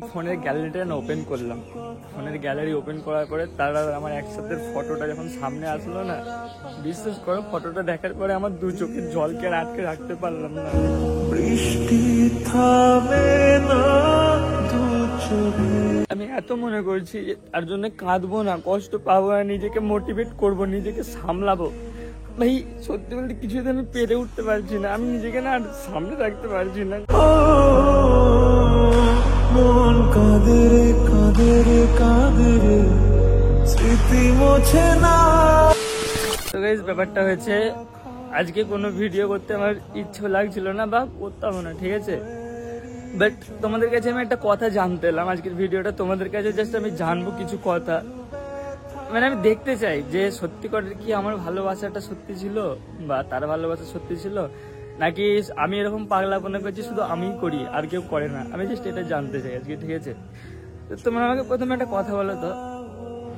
ফোনের গ্যালারিটা না ওপেন করলাম, ফোনের গ্যালারি ওপেন করার পরে তারা আমার একসাথে ফটোটা যখন সামনে আসলো না, বিশ্বাস করো ফটোটা দেখার পরে আমার দু চোখের জলকে আটকে রাখতে পারলাম না। বৃষ্টি থামে না দু চোখে। আমি এত মনে করছি তার জন্য কাঁদবো না, কষ্ট পাবো না, নিজেকে মোটিভেট করবো, নিজেকে সামলাবো। ভাই সত্যি বলতে কিছুতে আমি পেরে উঠতে পারছি না, আমি নিজেকে না আর সামনে রাখতে পারছি না। মন কাঁদে রে কাঁদে রে কাঁদে রে, স্মৃতি মোছে না। তো গাইস ব্যাপারটা হয়েছে, আজকে কোনো ভিডিও করতে আমার ইচ্ছে লাগছিল না বা করতাম না, ঠিক আছে। বাট তোমাদের কাছে আমি একটা কথা জানতে এলাম আজকের ভিডিওটা, তোমাদের কাছে জাস্ট আমি জানবো কিছু কথা, মানে আমি দেখতে চাই যে সত্যি করে কি আমার ভালোবাসাটা সত্যি ছিল বা তার ভালোবাসা সত্যি ছিল, নাকি আমি এরকম পাগলাপনা করছি শুধু আমিই করি আর কেউ করে না। আমি জাস্ট এটা জানতে চাই আজকে, ঠিক আছে। তো তোমরা আমাকে প্রথমে একটা কথা বলো তো,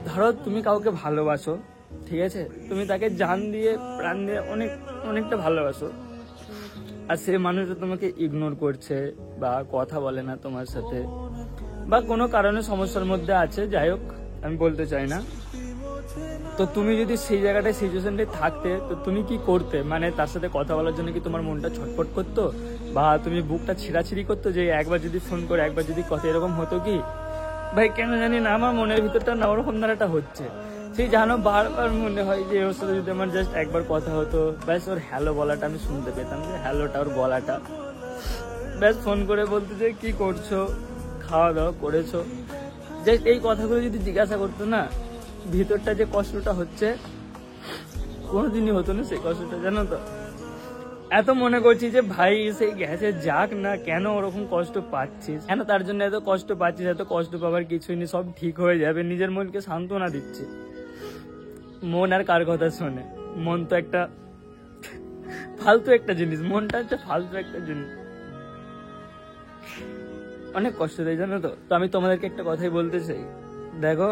ধরো তুমি কাউকে ভালোবাসো, ঠিক আছে, তুমি তাকে জান দিয়ে প্রাণ দিয়ে অনেকটা ভালোবাসো, আর সে মানুষটা তোমাকে ইগনোর করছে বা কথা বলে না তোমার সাথে বা কোনো কারণে সমস্যার মধ্যে আছে, যাই হোক আমি বলতে চাই না। তো তুমি যদি সেই জায়গাটায় সিচুয়েশনটায় থাকতে তো তুমি কি করতে? মানে তার সাথে কথা বলার জন্য কি তোমার মনটা ছটফট করতো বা তুমি বুকটা ছিঁড়াছিড়ি করতো যে একবার যদি ফোন করে একবার যদি কথা, এরকম হতো কি? ভাই কেন জানি না আমার মনের ভিতরটা না ওরকম ধারাটা হচ্ছে। সেই জানো বারবার মনে হয় যে ওর সাথে যদি আমার জাস্ট একবার কথা হতো, ব্যাস ওর হ্যালো বলাটা আমি শুনতে পেতাম, যে হ্যালোটা ওর গলাটা, ব্যাস ফোন করে বলতে যে কি করছো, খাওয়া দাওয়া করেছো, জাস্ট এই কথাগুলো যদি জিজ্ঞাসা করতো না, ভিতরটা যে কষ্টটা হচ্ছে কোনোদিনই হতো না সেই কষ্টটা, জানো তো। এত মনে করছি যে ভাই সেই গেছে যাক না, কেন ওরকম কষ্ট পাচ্ছিস, কেন তার জন্য এত কষ্ট পাচ্ছিস, এত কষ্ট পাবার কিছুই নেই, সব ঠিক হয়ে যাবে, নিজের মনকে সান্ত্বনা দিচ্ছে। মন আর কার কথা শোনে? মন তো একটা ফালতু একটা জিনিস, মনটা হচ্ছে ফালতু একটা জিনিস, অনেক কষ্ট দেয়, জানো তো। তো আমি তোমাদেরকে একটা কথাই বলতে চাই, দেখো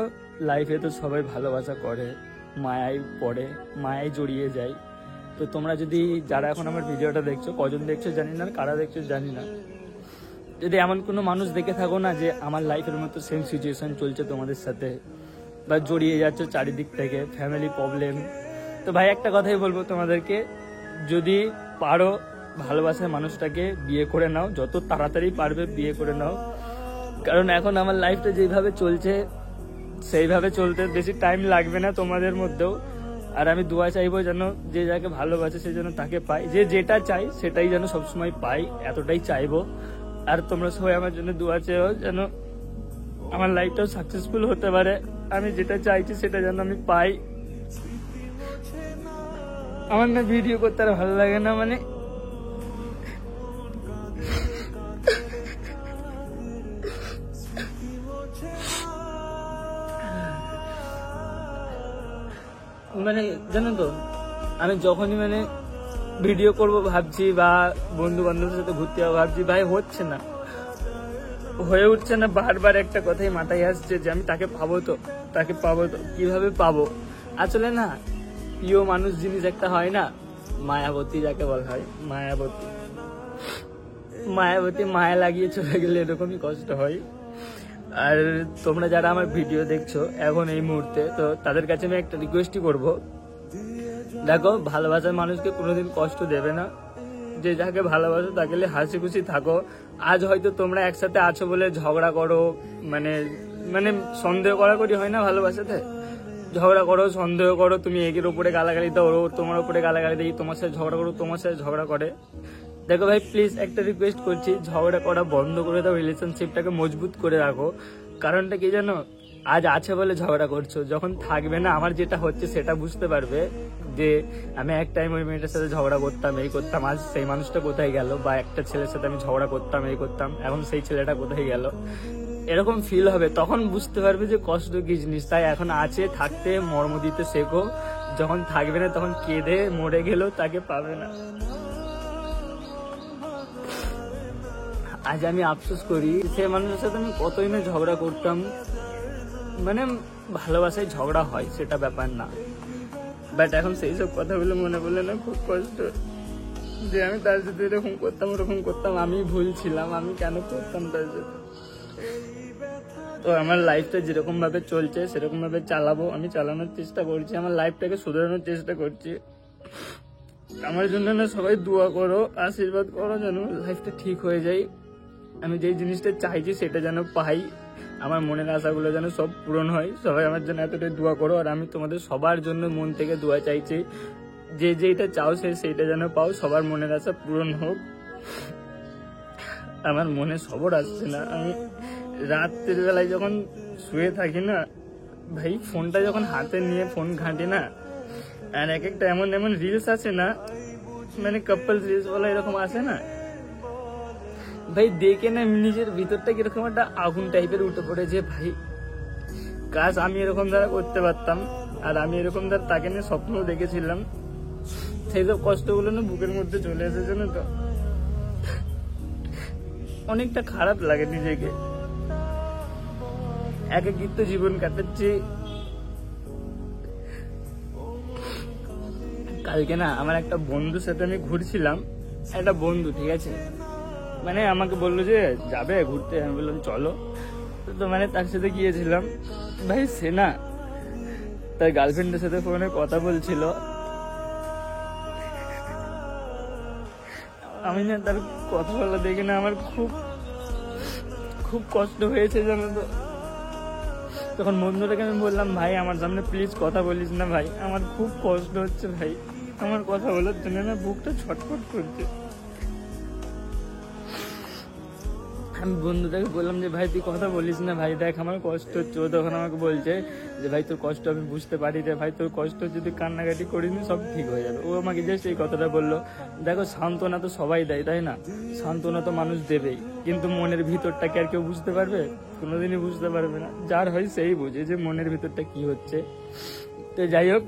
লাইফে তো সবাই ভালোবাসা করে, মায়ায় পড়ে, মায়ায় জড়িয়ে যায়। তো তোমরা যদি যারা এখন আমার ভিডিওটা দেখছো, কজন দেখছো জানি না, কারা দেখছো জানি না, যদি এমন কোনো মানুষ দেখে থাকো না যে আমার লাইফের মতো সেম সিচুয়েশন চলছে তোমাদের সাথে বা জড়িয়ে যাচ্ছে চারিদিক থেকে, ফ্যামিলি প্রবলেম, তো ভাই একটা কথাই বলবো তোমাদেরকে, যদি পারো ভালোবাসার মানুষটাকে বিয়ে করে নাও, যত তাড়াতাড়ি পারবে বিয়ে করে নাও। কারণ এখন আমার লাইফটা যেভাবে চলছে সেইভাবে চলতে বেশি টাইম লাগবে না তোমাদের মধ্যেও। আর আমি দোয়া চাইবো যেন যে যাকে ভালোবাসে সে যেন তাকে পায়, যে যেটা চাই সেটাই যেন সবসময় পাই, এতটাই চাইবো। আর তোমরা সবাই আমার জন্য দোয়া চাইও যেন আমার লাইফটাও সাকসেসফুল হতে পারে, আমি যেটা চাইছি সেটা যেন আমি পাই। আমার না ভিডিও করতে আর ভালো লাগে না, মানে জানো তো, আমি যখনই ভিডিও করব ভাবছি বা বন্ধু বান্ধবের সাথে ঘুরতে যাবো ভাবছি, ভাই হচ্ছে না, হয়ে উঠছে না। বারবার একটা কথাই মাথায় আসছে যে আমি তাকে পাবো তো, তাকে পাবো তো, কিভাবে পাবো? আসলে না প্রিয় মানুষ জিনিস একটা হয় না, মায়াবতী যাকে বলা হয়, মায়াবতী মায়া লাগিয়ে চলে গেলে এরকমই কষ্ট হয়। আর তোমরা যারা আমার ভিডিও দেখছো এখন এই মুহূর্তে, তো তাদের কাছে আমি একটা রিকোয়েস্টই করবো, দেখো ভালোবাসার মানুষকে কোনোদিন কষ্ট দেবে না, যে যাকে ভালোবাসো তাকে হাসি খুশি থাকো। আজ হয়তো তোমরা একসাথে আছো বলে ঝগড়া করো, মানে সন্দেহ করি হয় না ভালোবাসাতে, ঝগড়া করো, সন্দেহ করো, তুমি একের উপরে গালাগালি দাও, ও তোমার উপরে গালাগালি দেয়, তোমার সাথে ঝগড়া করো, তোমার সাথে ঝগড়া করে। দেখো ভাই প্লিজ একটা রিকোয়েস্ট করছি, ঝগড়া করা বন্ধ করে দাও, রিলেশনশিপটাকে মজবুত করে রাখো। কারণটা কি জানো, আজ আছে বলে ঝগড়া করছো, যখন থাকবে না আমার যেটা হচ্ছে সেটা বুঝতে পারবে যে আমি এক টাইম ওই মেয়েটার সাথে ঝগড়া করতাম, এই করতাম, আজ সেই মানুষটা কোথায় গেল, বা একটা ছেলের সাথে আমি ঝগড়া করতাম, এই করতাম, এখন সেই ছেলেটা কোথায় গেল, এরকম ফিল হবে, তখন বুঝতে পারবে যে কষ্ট কি জিনিস। তাই এখন আছে থাকতে মর্ম দিতে শেখো, যখন থাকবে না তখন কেঁদে মরে গেলেও তাকে পাবে না। আজ আমি আফসোস করি, সে মানুষের সাথে আমি কতই না ঝগড়া করতাম, ভালোবাসায় ঝগড়া হয় সেটা ব্যাপার না, বাট এখন সেই সব কথাগুলো মনে পড়লে না খুব কষ্ট, যে আমি তার সাথে এরকম করতাম ওরকম করতাম, আমি ভুল ছিলাম, আমি কেন করতাম তার সাথে। তো আমার লাইফটা যেরকম ভাবে চলছে সেরকম ভাবে চালাবো, আমি চালানোর চেষ্টা করছি, আমার লাইফটাকে শুধরানোর চেষ্টা করছি। আমার জন্য না সবাই দোয়া করো, আশীর্বাদ করো যেন লাইফটা ঠিক হয়ে যায়, আমি যেই জিনিসটা চাইছি সেটা যেন পাই, আমার মনের আশাগুলো যেন সব পূরণ হয়। সবাই আমার জন্য এতটাই দোয়া করো। আর আমি তোমাদের সবার জন্য মন থেকে দোয়া চাইছি, যে যেটা চাও সেইটা যেন পাও, সবার মনের আশা পূরণ হোক। আমার মনে সবর আসছে না, আমি রাত্রের বেলায় যখন শুয়ে থাকি না ভাই, ফোনটা যখন হাতে নিয়ে ফোন ঘাঁটি না, আর এক একটা এমন এমন রিলস আছে না, মানে কাপলস রিলস বলা এরকম আসে না ভাই, দেখে না নিজের ভিতরটা কিরকম একটা আগুন টাইপের উঠে পড়ে, যে ভাই কাজ আমি এরকম দ্বারা করতে পারতাম। আর আমি এরকম দ্বারা তাকে নিয়ে স্বপ্ন দেখেছিলাম, সেই সব কষ্টগুলো না বুকের মধ্যে চলে এসেছে না, তো অনেকটা খারাপ লাগে নিজেকে, একাকিত্ব জীবন কাটাচ্ছি। কালকে না আমার একটা বন্ধুর সাথে আমি ঘুরছিলাম, একটা বন্ধু ঠিক আছে, মানে আমাকে বললো যে যাবে ঘুরতে, আমি বললাম চলো। তো মানে তার সাথে গিয়েছিলাম ভাই, সে না তার গার্লফ্রেন্ডের সাথে ফোনে কথা বলছিল। আমি না তার কথা বলা দেখে না আমার খুব খুব কষ্ট হয়েছে জানো তো। তখন বন্ধুটাকে আমি বললাম, ভাই আমার সামনে প্লিজ কথা বলিস না ভাই, আমার খুব কষ্ট হচ্ছে ভাই, আমার কথা বলার জন্য না বুকটা ছটফট করছে। আমি বন্ধুটাকে বললাম যে ভাই তুই কথা বলিস না ভাই, দেখ আমার কষ্ট হচ্ছে। ও তখন আমাকে বলছে যে ভাই তোর কষ্ট আমি বুঝতে পারি রে ভাই, তোর কষ্ট হচ্ছে, তুই কান্নাকাটি করিনি, সব ঠিক হয়ে যাবে। ও আমাকে জাস্ট এই কথাটা বললো। দেখো সান্ত্বনা তো সবাই দেয় তাই না, সান্ত্বনা তো মানুষ দেবেই, কিন্তু মনের ভিতরটাকে আর কেউ বুঝতে পারবে? কোনোদিনই বুঝতে পারবে না, যার হয় সেই বুঝে যে মনের ভিতরটা কি হচ্ছে। তো যাই হোক,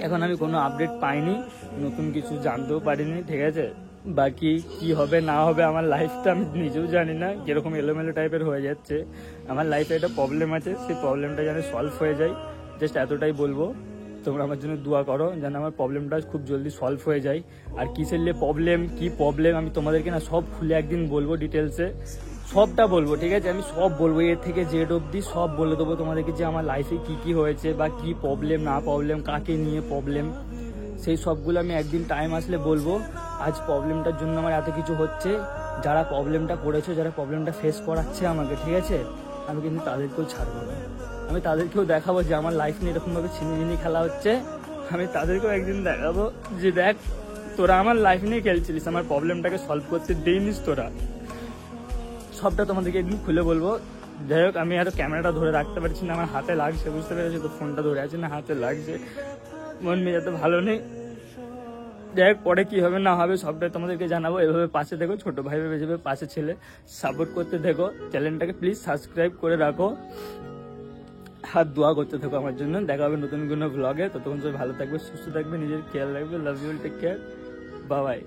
এখন আমি কোনো আপডেট পাইনি, নতুন কিছু জানতেও পারিনি, ঠিক আছে। বাকি কি হবে না হবে আমার লাইফটা আমি নিজেও জানি না, কিরকম এলোমেলো টাইপের হয়ে যাচ্ছে। আমার লাইফে একটা প্রবলেম আছে, সেই প্রবলেমটা যেন সলভ হয়ে যায়, জাস্ট এতটাই বলবো। তোমরা আমার জন্য দোয়া করো যেন আমার প্রবলেমটা খুব জলদি সলভ হয়ে যায়। আর কিসের লিয়ে প্রবলেম, কি প্রবলেম, আমি তোমাদেরকে না সব খুলে একদিন বলবো, ডিটেলসে সবটা বলবো, ঠিক আছে। আমি সব বলবো, এর থেকে জেড অবধি সব বলে দেবো তোমাদেরকে, যে আমার লাইফে কি কি হয়েছে বা কি প্রবলেম না প্রবলেম, কাকে নিয়ে প্রবলেম, সেই সবগুলো আমি একদিন টাইম আসলে বলবো। আজ প্রবলেমটার জন্য আমার এত কিছু হচ্ছে, যারা প্রবলেমটা করেছে, যারা প্রবলেমটা ফেস করাচ্ছে আমাকে, ঠিক আছে, আমি কিন্তু তাদেরকেও ছাড়বো না, আমি তাদেরকেও দেখাবো যে আমার লাইফ নিয়ে এরকমভাবে ছিনিমিনি খেলা হচ্ছে। আমি তাদেরকেও একদিন দেখাবো যে দেখ তোরা আমার লাইফ নিয়ে খেলছিলিস, আমার প্রবলেমটাকে সলভ করতে দেইনিস তোরা। সবটা তোমাদেরকে একদিন খুলে বলবো। যাই হোক, আমি আর ক্যামেরাটা ধরে রাখতে পারছি না, আমার হাতে লাগছে, বুঝতে পেরেছি তো, ফোনটা ধরে আছে না হাতে লাগছে, মন মেজাতে ভালো নেই। যাই হোক, পরে কি হবে না হবে সবটাই তোমাদেরকে জানাবো। এভাবে পাশে দেখো, ছোট ভাই ভেবে যাবে পাশে ছেলে, সাপোর্ট করতে দেখো, চ্যানেলটাকে প্লিজ সাবস্ক্রাইব করে রাখো, হাত দোয়া করতে থাকো আমার জন্য। দেখা হবে নতুন কোনো ব্লগে, ততক্ষণ সবাই ভালো থাকবে, সুস্থ থাকবে, নিজের খেয়াল রাখবে। Love you, take care, bye by.